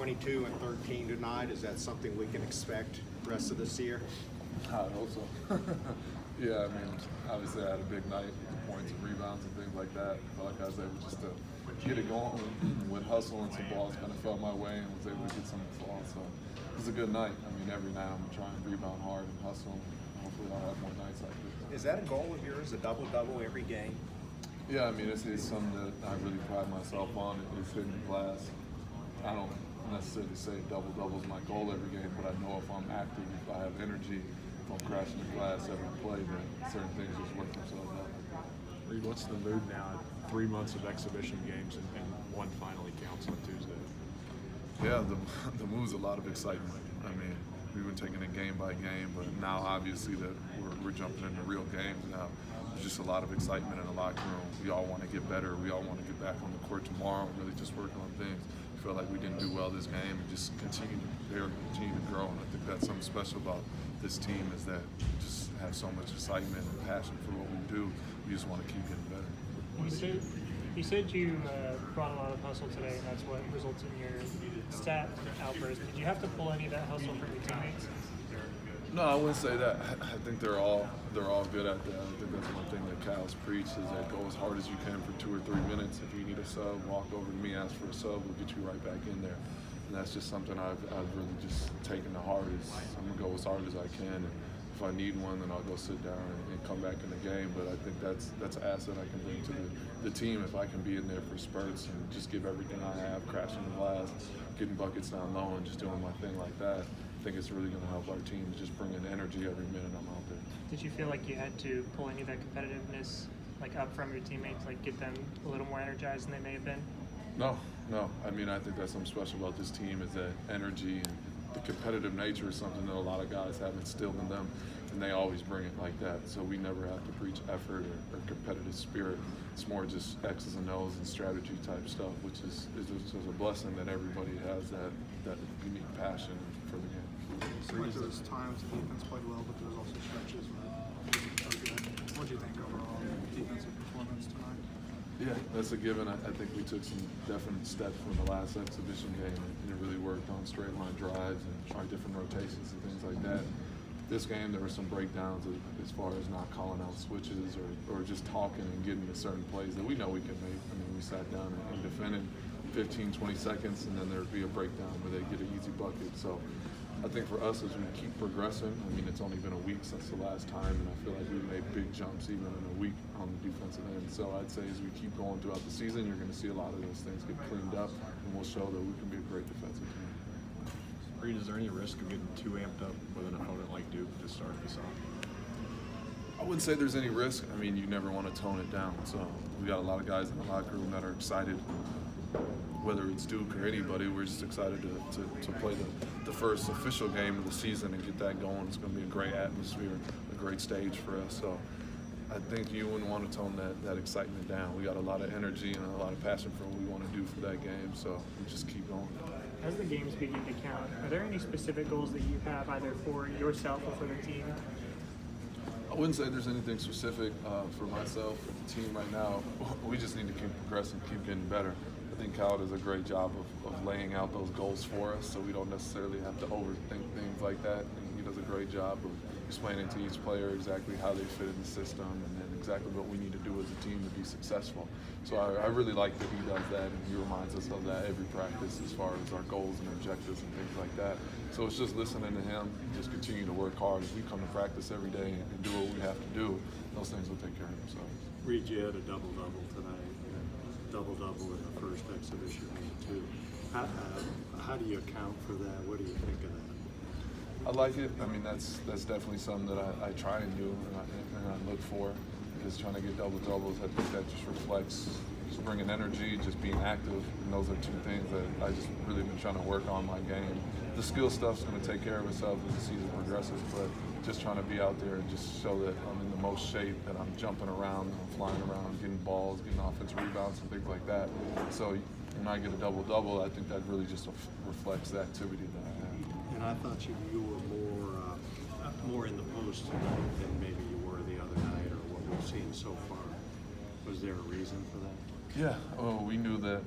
22 and 13 tonight. Is that something we can expect the rest of this year? I hope so. Yeah, I mean, obviously I had a big night, points and rebounds and things like that. I felt like I was able just to get it going with hustle, and some balls kind of fell my way, and was able to get some fall. So it was a good night. I mean, every night I'm trying to rebound hard and hustle, and hopefully I'll have more nights like this. Is that a goal of yours, a double-double every game? Yeah, I mean, it's something that I really pride myself on. It's hitting the glass. I don't necessarily say double-double is my goal every game, but I know if I'm active, if I have energy, if I'm crashing the glass every play, then certain things just work themselves out. Reid, what's the mood now? 3 months of exhibition games and one finally counts on Tuesday. Yeah, the mood's a lot of excitement. I mean, we've been taking it game by game, but now obviously that we're jumping into real games now. There's just a lot of excitement in the locker room. We all want to get better. We all want to get back on the court tomorrow and really just working on things. I feel like we didn't do well this game, and just continue to prepare, continue to grow. And I think that's something special about this team, is that we just have so much excitement and passion for what we do. We just want to keep getting better. You said you brought a lot of hustle today, and that's what results in your stat outburst. Did you have to pull any of that hustle from your teammates? No, I wouldn't say that. I think they're all good at that. I think that's one thing that Kyle's preached, is that go as hard as you can for 2 or 3 minutes. If you need a sub, walk over to me, ask for a sub, we'll get you right back in there. And that's just something I've really just taken to heart. Is I'm gonna go as hard as I can, and if I need one, then I'll go sit down and come back in the game. But I think that's an asset I can bring to the team if I can be in there for spurts and just give everything I have, crashing the glass, getting buckets down low, and just doing my thing like that. I think it's really going to help our team, just bring in energy every minute I'm out there. Did you feel like you had to pull any of that competitiveness up from your teammates, get them a little more energized than they may have been? No. I mean, I think that's something special about this team, is that energy and the competitive nature is something that a lot of guys have instilled in them, and they always bring it like that. So we never have to preach effort or competitive spirit. It's more just X's and O's and strategy type stuff, which is a blessing that everybody has that unique passion for the game. There was times the defense played well, but there was also stretches where it wasn't so good. What do you think overall of the defensive performance tonight? Yeah, that's a given. I think we took some definite steps from the last exhibition game, and it really worked on straight line drives and trying different rotations and things like that. This game, there were some breakdowns as far as not calling out switches or just talking and getting to certain plays that we know we can make. I mean, we sat down and defended 15, 20 seconds, and then there would be a breakdown where they get an easy bucket. So I think for us, as we keep progressing, I mean, it's only been a week since the last time, and I feel like we've made big jumps even in a week on the defensive end. So I'd say as we keep going throughout the season, you're going to see a lot of those things get cleaned up, and we'll show that we can be a great defensive team. Reid, is there any risk of getting too amped up with an opponent like Duke to start this off? I wouldn't say there's any risk. I mean, you never want to tone it down. So we got a lot of guys in the locker room that are excited. Whether it's Duke or anybody, we're just excited to play the first official game of the season and get that going. It's going to be a great atmosphere, a great stage for us. So I think you wouldn't want to tone that excitement down. We got a lot of energy and a lot of passion for what we want to do for that game. So we just keep going. As the games begin to count, are there any specific goals that you have either for yourself or for the team? I wouldn't say there's anything specific for myself or the team right now. We just need to keep progressing, keep getting better. I think Kyle does a great job of laying out those goals for us, so we don't necessarily have to overthink things like that. And he does a great job of explaining to each player exactly how they fit in the system and then exactly what we need to do as a team to be successful. So I really like that he does that, and he reminds us of that every practice as far as our goals and objectives and things like that. So it's just listening to him, just continue to work hard. If we come to practice every day and do what we have to do, those things will take care of themselves. Reid, you had a double-double tonight, double-double in the first exhibition game too. How do you account for that? What do you think of that? I like it. I mean, that's definitely something that I try and do and I look for. Is trying to get double-doubles. I think that just reflects just bringing energy, just being active, and those are two things that I just really been trying to work on my game. The skill stuff's going to take care of itself as the season progresses, but just trying to be out there and just show that I'm in the most shape, that I'm jumping around, I'm flying around, getting balls, getting offensive rebounds and things like that. So when I get a double-double, I think that really just reflects the activity that I have. And I thought you were more in the post tonight than maybe you were the other night or what we've seen so far. Was there a reason for that? Yeah, well, we knew that.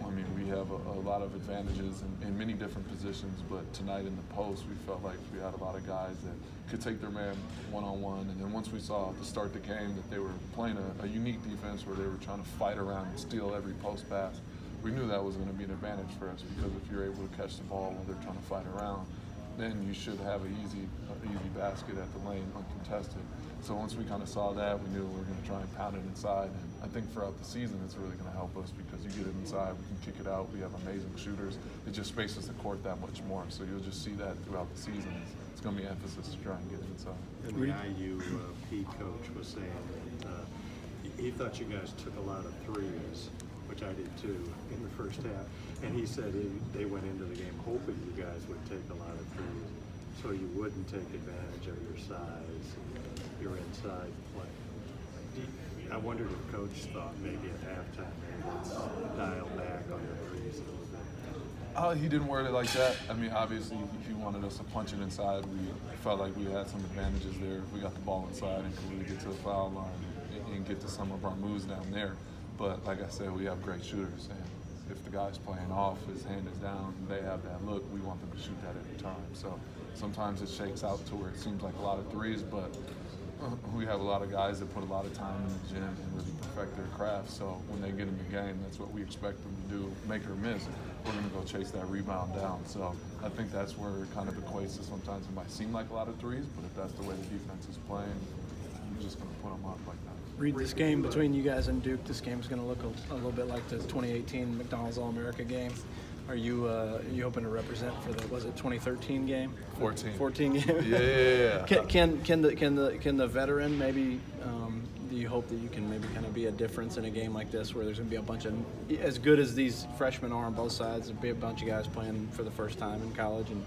I mean, we have a lot of advantages in many different positions, but tonight in the post, we felt like we had a lot of guys that could take their man one-on-one. And then once we saw to start the game that they were playing a unique defense where they were trying to fight around and steal every post pass, we knew that was going to be an advantage for us, because if you're able to catch the ball while they're trying to fight around, then you should have an easy basket at the lane uncontested. So once we kind of saw that, we knew we were going to try and pound it inside. And I think throughout the season, it's really going to help us, because you get it inside, we can kick it out. We have amazing shooters. It just spaces the court that much more. So you'll just see that throughout the season. It's going to be emphasis to try and get it inside. And the IUP coach was saying that he thought you guys took a lot of threes, which I did too in the first half. And he said they went into the game hoping you guys would take a lot of threes, so you wouldn't take advantage of your size, your inside play. I wondered if Coach thought maybe at halftime, maybe let's dial back on the threes a little bit. He didn't word it like that. I mean, obviously, he wanted us to punch it inside. We felt like we had some advantages there. If we got the ball inside and could really get to the foul line and get to some of our moves down there. But like I said, we have great shooters, and if the guy's playing off, his hand is down, they have that look, we want them to shoot that every time. So sometimes it shakes out to where it seems like a lot of threes, but we have a lot of guys that put a lot of time in the gym and really perfect their craft. So when they get in the game, that's what we expect them to do, make or miss. We're going to go chase that rebound down. So I think that's where it kind of equates to sometimes it might seem like a lot of threes, but if that's the way the defense is playing, we're just going to put them up like that. Reid, this game between you guys and Duke, this game is going to look a little bit like the 2018 McDonald's All-America game. Are you hoping to represent for the 2013 game? 14 game. Yeah. Can the veteran maybe? Do you hope that you can maybe kind of be a difference in a game like this, where there's going to be a bunch of, as good as these freshmen are on both sides, there'll be a bunch of guys playing for the first time in college, and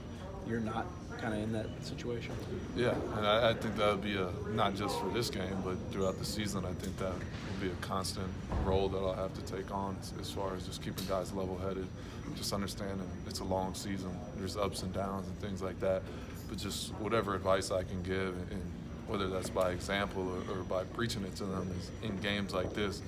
you're not kind of in that situation? Yeah, and I think that would be not just for this game, but throughout the season. I think that will be a constant role that I'll have to take on as far as just keeping guys level-headed, just understanding it's a long season. There's ups and downs and things like that, but just whatever advice I can give, and whether that's by example or by preaching it to them, is in games like this,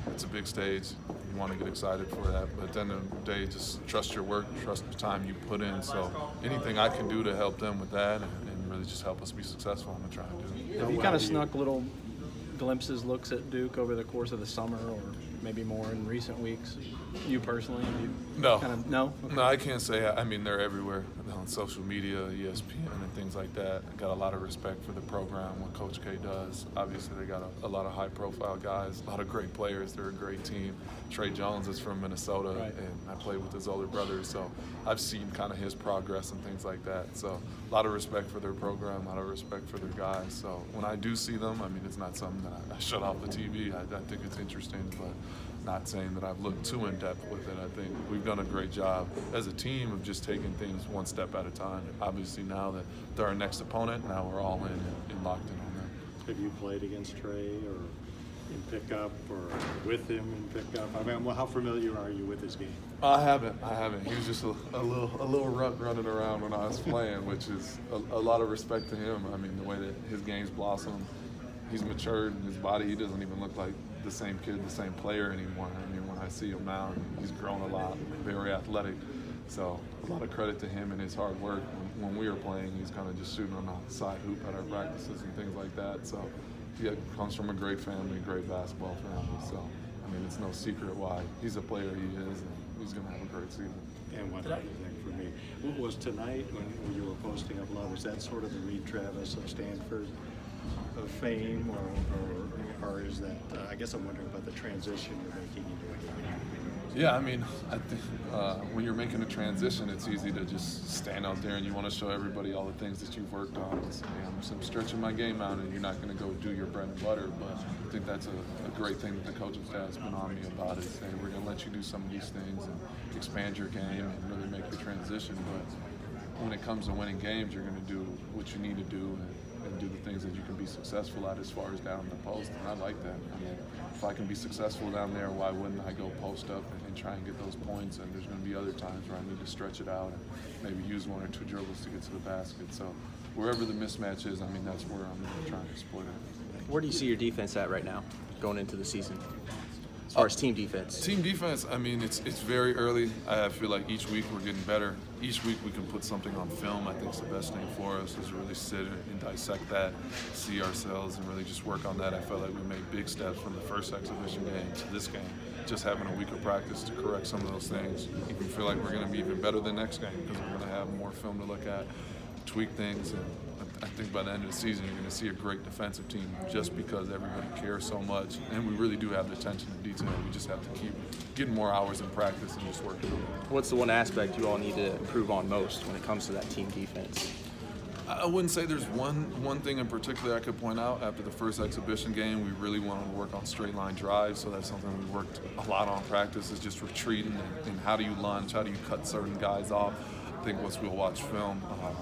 it's a big stage. You want to get excited for that, but at the end of the day, just trust your work, trust the time you put in. So anything I can do to help them with that and really just help us be successful, I'm going to try and do it. Have you kind of snuck little glimpses, looks at Duke over the course of the summer, or maybe more in recent weeks? You personally? No. No? Okay. No, I can't say. I mean, they're everywhere on social media, ESPN, and things like that. I got a lot of respect for the program, what Coach K does. Obviously, they got a lot of high-profile guys, a lot of great players. They're a great team. Trey Jones is from Minnesota, right, and I played with his older brother, so I've seen kind of his progress and things like that. So a lot of respect for their program, a lot of respect for their guys. So when I do see them, I mean, it's not something that I shut off the TV. I think it's interesting, but not saying that I've looked too in-depth with it. I think we've done a great job as a team of just taking things one step at a time. And obviously now that they're our next opponent, now we're all in and locked in on them. Have you played against Trey or in pickup or with him in pickup? I mean, well, how familiar are you with his game? I haven't. He was just a little runt running around when I was playing, which is a lot of respect to him. I mean, the way that his game's blossomed, he's matured in his body. He doesn't even look like the same kid, the same player anymore. I mean, when I see him now, he's grown a lot, very athletic. So a lot of credit to him and his hard work. When we were playing, he's kind of just shooting on the side hoop at our practices and things like that. So he comes from a great family, great basketball family. So, I mean, it's no secret why he's a player he is, and he's going to have a great season. And one other thing for me, was tonight when you were posting up love, was that sort of the Reid Travis of Stanford of fame, or is that, I guess I'm wondering about the transition you're making into a game. Yeah, I mean, I think when you're making a transition, it's easy to just stand out there and you want to show everybody all the things that you've worked on. And say, I'm stretching my game out, and you're not going to go do your bread and butter. But I think that's a great thing that the coaching staff's been on me about, is saying we're going to let you do some of these things and expand your game and really make your transition. But when it comes to winning games, you're going to do what you need to do and do the things that you can be successful at as far as down the post. And I like that. I mean, if I can be successful down there, why wouldn't I go post up and try and get those points? And there's going to be other times where I need to stretch it out and maybe use one or two dribbles to get to the basket. So wherever the mismatch is, I mean, that's where I'm going to try and exploit it. Where do you see your defense at right now? going into the season as far as team defense? Team defense, I mean, it's very early. I feel like each week we're getting better. Each week we can put something on film. I think it's the best thing for us is really sit and dissect that, see ourselves, and really just work on that. I felt like we made big steps from the first exhibition game to this game. Just having a week of practice to correct some of those things. You can feel like we're going to be even better the next game because we're going to have more film to look at, tweak things, and I think by the end of the season you're going to see a great defensive team just because everybody cares so much, and we really do have the attention to detail. We just have to keep getting more hours in practice and just working on it. What's the one aspect you all need to improve on most when it comes to that team defense? I wouldn't say there's one thing in particular I could point out. After the first exhibition game, we really wanted to work on straight line drives, so that's something we worked a lot on practice, is just retreating and how do you lunge, how do you cut certain guys off. I think once we'll watch film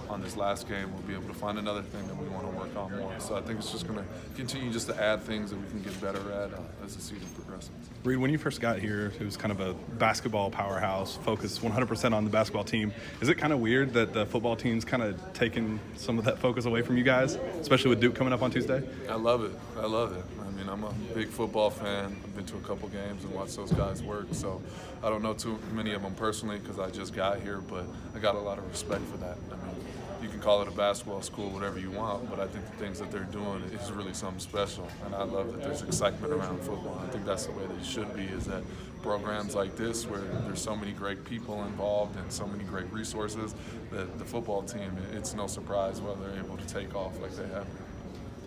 on this last game, we'll be able to find another thing that we want to work on more. So I think it's just going to continue just to add things that we can get better at as the season progresses. Reid, when you first got here, it was kind of a basketball powerhouse, focused 100% on the basketball team. Is it kind of weird that the football team's kind of taken some of that focus away from you guys, especially with Duke coming up on Tuesday? I love it. I love it. I mean, I'm a big football fan. I've been to a couple games and watched those guys work. So I don't know too many of them personally because I just got here, but I got a lot of respect for that. I mean, you can call it a basketball school, whatever you want, but I think the things that they're doing is really something special. And I love that there's excitement around football. I think that's the way that it should be, is that programs like this where there's so many great people involved and so many great resources, that the football team, it's no surprise why they're able to take off like they have.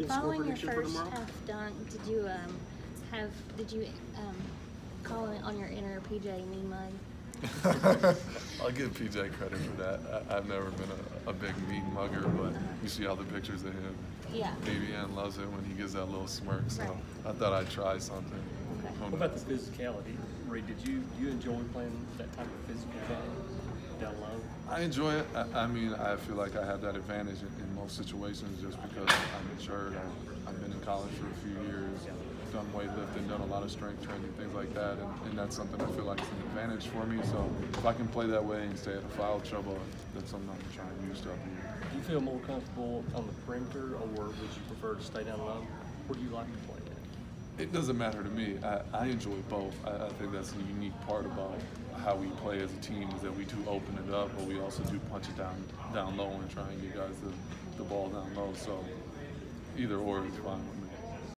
Following your first half dunk, did you call it on your inner PJ mean mug? I'll give PJ credit for that. I've never been a big mean mugger, but you see all the pictures of him. Yeah. Ann loves it when he gives that little smirk, so right. I thought I'd try something. Okay. What about the physicality? Reid, did you enjoy playing that type of physical game down low? I enjoy it. I mean, I feel like I have that advantage in most situations just because I'm matured. I've been in college for a few years, done weightlifting, done a lot of strength training, things like that, and that's something I feel like is an advantage for me. So if I can play that way and stay out of foul trouble, that's something I'm trying to use up here. Do you feel more comfortable on the perimeter, or would you prefer to stay down low? Where do you like to play at? It doesn't matter to me. I enjoy both. I think that's the unique part about how we play as a team, is that we do open it up, but we also do punch it down low and try and get guys the ball down low. So either or is fine with me.